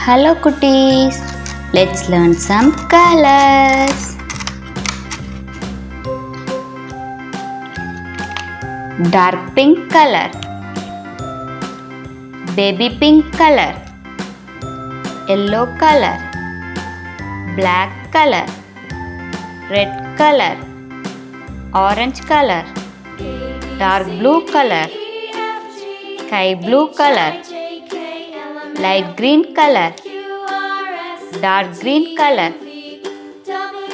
Hello cuties, let's learn some colors. Dark pink color, baby pink color, yellow color, black color, red color, orange color, dark blue color, sky blue color, light green color, dark green color,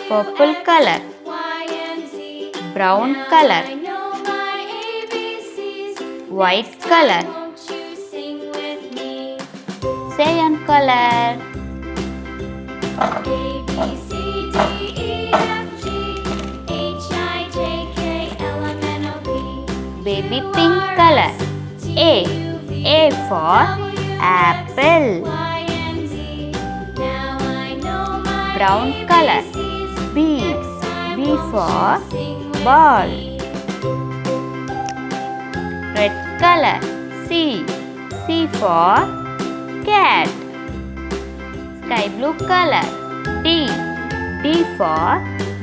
purple color, brown color, white color, cyan color, baby pink color, A for apple, brown color, B for ball, red color, C for cat, sky blue color, D for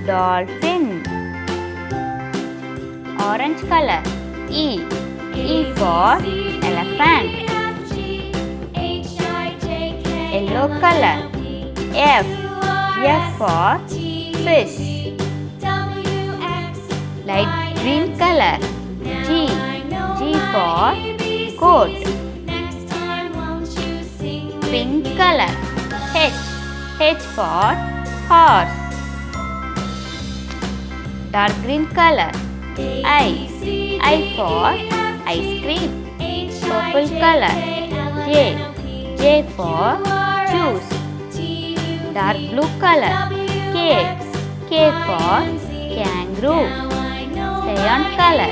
dolphin, orange color, E for elephant, yellow color, F for fish, light green color, G for goat, pink color, H for horse, dark green color, I for ice cream, purple color, J for juice, dark blue color, K for kangaroo, cyan color,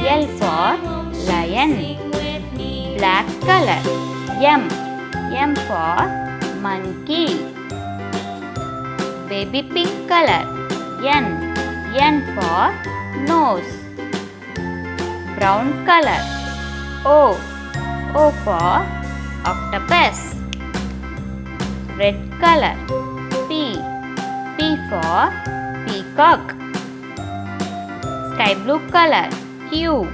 L for lion, black color, M for monkey, baby pink color, N for nose, brown color, O for octopus, red color, P for peacock, sky blue color, Q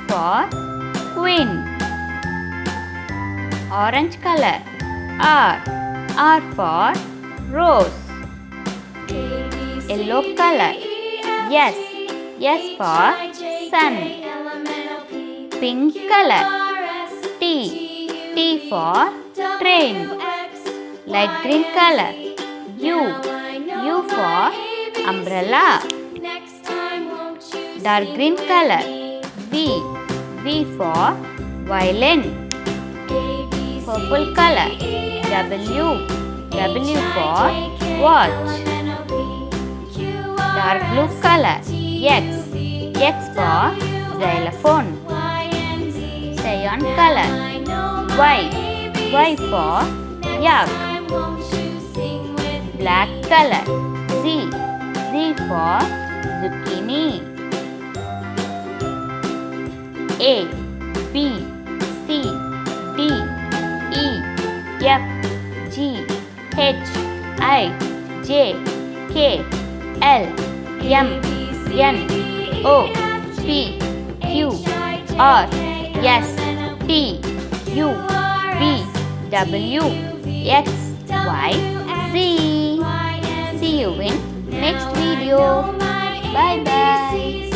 for queen, orange color, R for rose, yellow color, S for sun, pink color, T for train, light green color, U for umbrella, dark green color, V for violin, purple color, W for watch, dark blue color, X for xylophone, cyan color, Y for yak, black color, Z for zucchini, A B C D E F G H I J K L M N O P Q R S T U V W X Y Z. See you in next video. Bye bye.